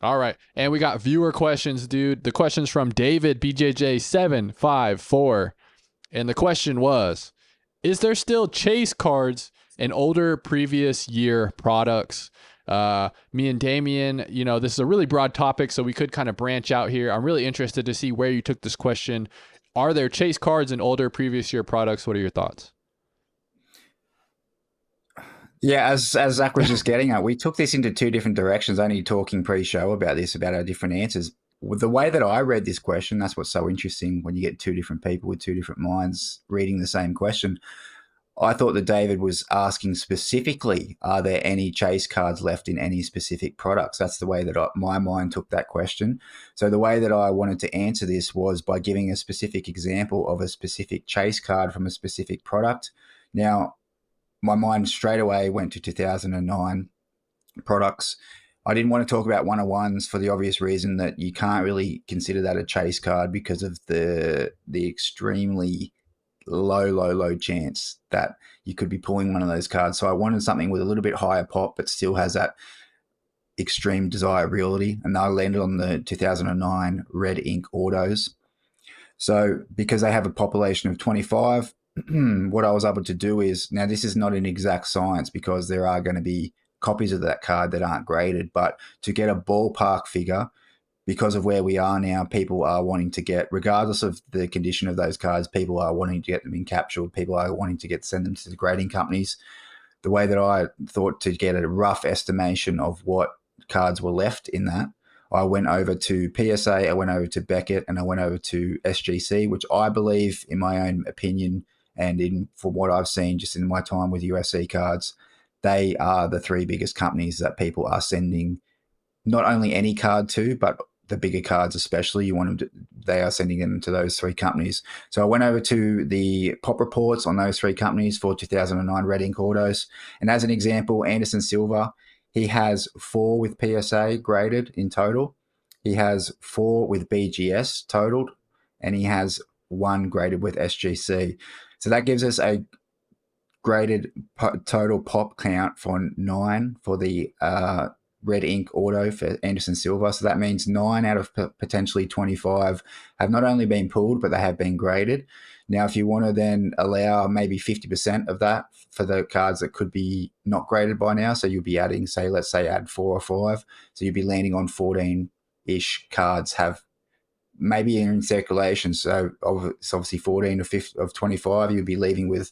All right. And we got viewer questions, dude. The question's from David BJJ754. And the question was, is there still chase cards in older previous year products? Me and Damien, this is a really broad topic, so we could kind of branch out here. I'm really interested to see where you took this question. Are there chase cards in older previous year products? What are your thoughts? Yeah, as Zach was just getting at, we took this into two different directions, only talking pre-show about this, about our different answers. The way that I read this question, that's what's so interesting when you get two different people with two different minds reading the same question. I thought that David was asking specifically, are there any chase cards left in any specific products? That's the way that my mind took that question. So the way that I wanted to answer this was by giving a specific example of a specific chase card from a specific product. Now, my mind straight away went to 2009 products. I didn't want to talk about 101s for the obvious reason that you can't really consider that a chase card because of the extremely low chance that you could be pulling one of those cards. So I wanted something with a little bit higher pop, but still has that extreme desirability. And I landed on the 2009 Red Ink Autos. So because they have a population of 25, what I was able to do is, now this is not an exact science because there are going to be copies of that card that aren't graded, but to get a ballpark figure, because of where we are now, people are wanting to get, regardless of the condition of those cards, people are wanting to get them encapsulated. People are wanting to send them to the grading companies. The way that I thought to get a rough estimation of what cards were left in that, I went over to PSA, I went over to Beckett, and I went over to SGC, which I believe, in my own opinion, and from what I've seen just in my time with UFC cards, they are the three biggest companies that people are sending not only any card to, but the bigger cards especially. They are sending them to those three companies. So I went over to the pop reports on those three companies for 2009 Red Ink Autos. And as an example, Anderson Silva, he has 4 with PSA graded in total. He has 4 with BGS totaled, and he has 1 graded with SGC. So that gives us a graded total pop count for 9 for the Red Ink Auto for Anderson Silva. So that means 9 out of potentially 25 have not only been pulled, but they have been graded. Now, if you want to then allow maybe 50% of that for the cards that could be not graded by now, so you'll be adding, let's say add 4 or 5. So you'll be landing on 14-ish cards have maybe in circulation. So it's obviously 14 of 25, you'll be leaving with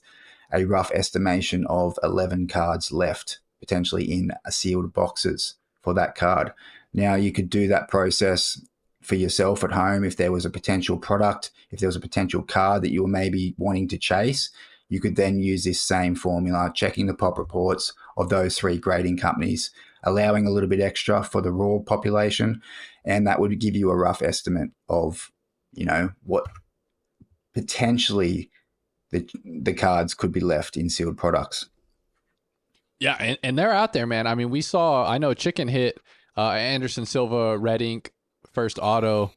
a rough estimation of 11 cards left, potentially in sealed boxes for that card. Now, you could do that process for yourself at home. If there was a potential product, if there was a potential card that you were maybe wanting to chase, you could then use this same formula, checking the pop reports of those 3 grading companies, allowing a little bit extra for the raw population, and that would give you a rough estimate of, what potentially the cards could be left in sealed products. Yeah, and they're out there, man. I mean, I know Chicken hit Anderson Silva Red Ink first auto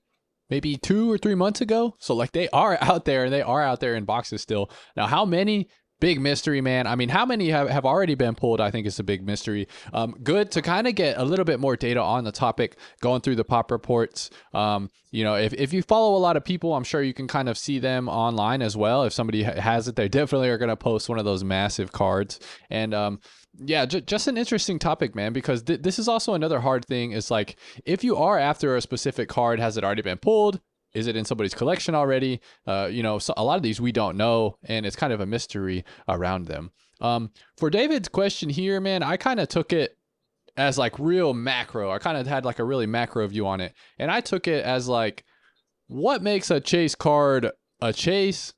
maybe 2 or 3 months ago. So they are out there, and they are out there in boxes still. Now, how many? Big mystery, man. I mean, how many have already been pulled? I think is a big mystery. Good to kind of get a little bit more data on the topic, going through the pop reports. If you follow a lot of people, I'm sure you can kind of see them online as well. If somebody has it, they definitely are going to post one of those massive cards. And just an interesting topic, man, because this is also another hard thing. Is if you are after a specific card, has it already been pulled? Is it in somebody's collection already? So a lot of these we don't know, and it's kind of a mystery around them. For David's question here, man, I kind of took it as real macro. I kind of had a really macro view on it. And I took it as what makes a chase card a chase?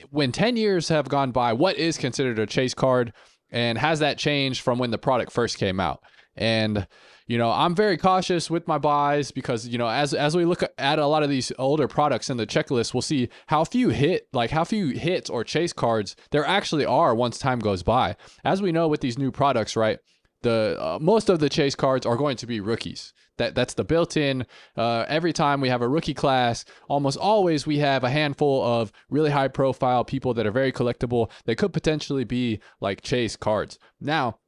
When 10 years have gone by, what is considered a chase card? And has that changed from when the product first came out? And I'm very cautious with my buys because, as we look at a lot of these older products in the checklist, we'll see how few hits or chase cards there actually are once time goes by. As we know with these new products, right? The most of the chase cards are going to be rookies. That's the built-in. Every time we have a rookie class, almost always we have a handful of really high-profile people that are very collectible. They could potentially be chase cards. Now,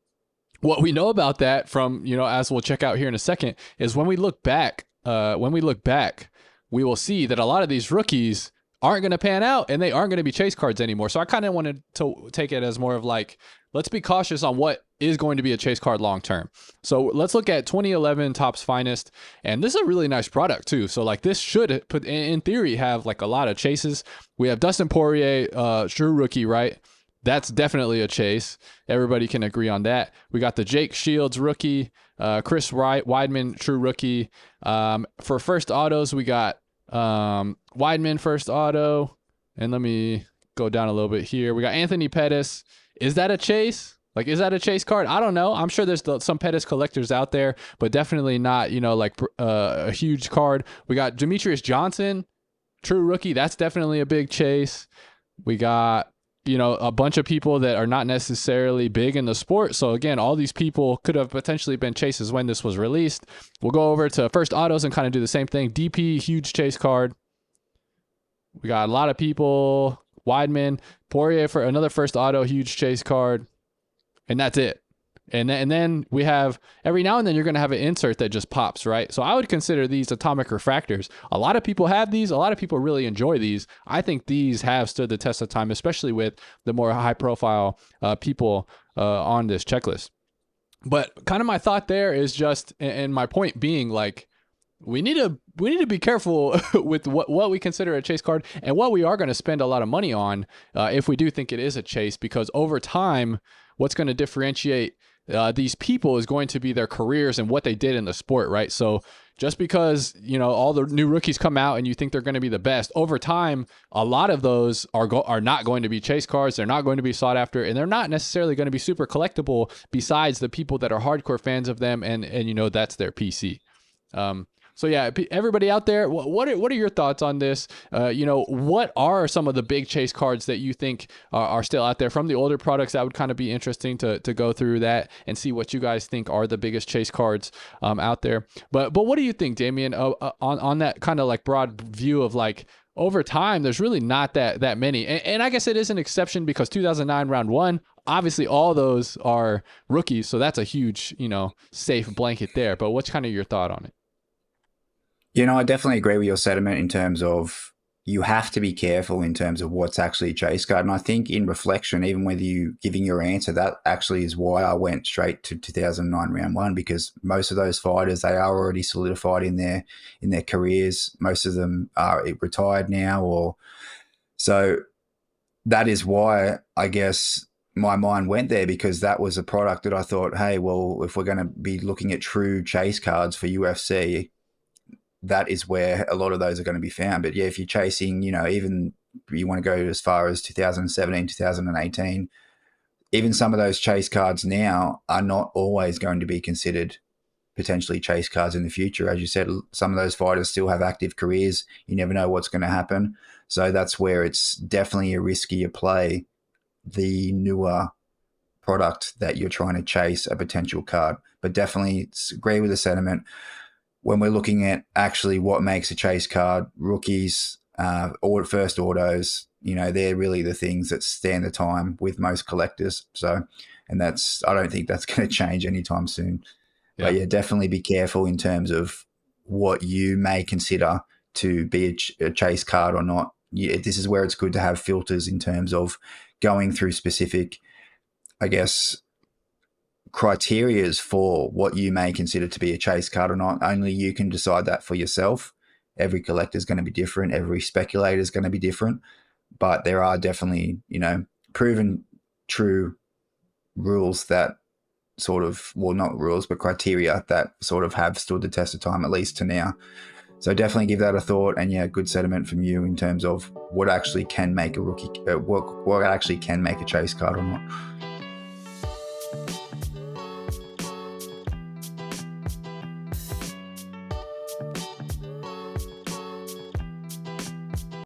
what we know about that from, as we'll check out here in a second, is when we look back, we will see that a lot of these rookies aren't going to pan out and they aren't going to be chase cards anymore. So I kind of wanted to take it as more of like, let's be cautious on what is going to be a chase card long term. So let's look at 2011 Topps Finest, and this is a really nice product too. So like this should put in theory have like a lot of chases. We have Dustin Poirier, true rookie, right? That's definitely a chase. Everybody can agree on that. We got the Jake Shields rookie, Chris Weidman true rookie. For first autos, we got Weidman first auto, and let me go down a little bit here. We got Anthony Pettis. Is that a chase? Like, is that a chase card? I don't know. I'm sure there's some Pettis collectors out there, but definitely not, like a huge card. We got Demetrius Johnson, true rookie. That's definitely a big chase. We got, a bunch of people that are not necessarily big in the sport. So again, all these people could have potentially been chases when this was released. We'll go over to first autos and kind of do the same thing. DP, huge chase card. We got a lot of people. Weidman, Poirier for another first auto, huge chase card. And that's it. And then we have, every now and then you're going to have an insert that just pops, right? So I would consider these atomic refractors. A lot of people have these. A lot of people really enjoy these. I think these have stood the test of time, especially with the more high profile people on this checklist. But kind of my thought there is just, and my point being, like, we need to be careful with what we consider a chase card and what we are going to spend a lot of money on if we do think it is a chase, because over time, what's going to differentiate these people is going to be their careers and what they did in the sport, right? So just because, all the new rookies come out and you think they're going to be the best, over time, a lot of those are not going to be chase cards. They're not going to be sought after, and they're not necessarily going to be super collectible besides the people that are hardcore fans of them and that's their PC. So yeah, everybody out there, what are your thoughts on this? What are some of the big chase cards that you think are still out there from the older products? That would kind of be interesting to go through that and see what you guys think are the biggest chase cards out there. But what do you think, Damien, on that kind of like broad view of like, over time, there's really not that many. And I guess it is an exception because 2009 round one, obviously all those are rookies. So that's a huge, safe blanket there. But what's kind of your thought on it? I definitely agree with your sentiment in terms of you have to be careful in terms of what's actually a chase card. And I think in reflection, even whether you giving your answer, that actually is why I went straight to 2009 round one, because most of those fighters, they are already solidified in their careers. Most of them are retired now, or so that is why I guess my mind went there, because that was a product that I thought, hey, well, if we're going to be looking at true chase cards for UFC, that is where a lot of those are going to be found. But yeah, if you're chasing, even you want to go as far as 2017, 2018, even some of those chase cards now are not always going to be considered potentially chase cards in the future. As you said, some of those fighters still have active careers. You never know what's going to happen. So that's where it's definitely a riskier play, the newer product that you're trying to chase a potential card. But definitely agree with the sentiment. When we're looking at actually what makes a chase card, rookies, or first autos, they're really the things that stand the time with most collectors. So, and I don't think that's going to change anytime soon. Yeah. But yeah, definitely be careful in terms of what you may consider to be a chase card or not. This is where it's good to have filters in terms of going through specific, I guess, criterias for what you may consider to be a chase card or not. Only you can decide that for yourself. Every collector is going to be different. Every speculator is going to be different. But there are definitely, proven true rules that sort of, well, not rules, but criteria that sort of have stood the test of time, at least to now. So definitely give that a thought. And yeah, good sentiment from you in terms of what actually can make a rookie, what actually can make a chase card or not.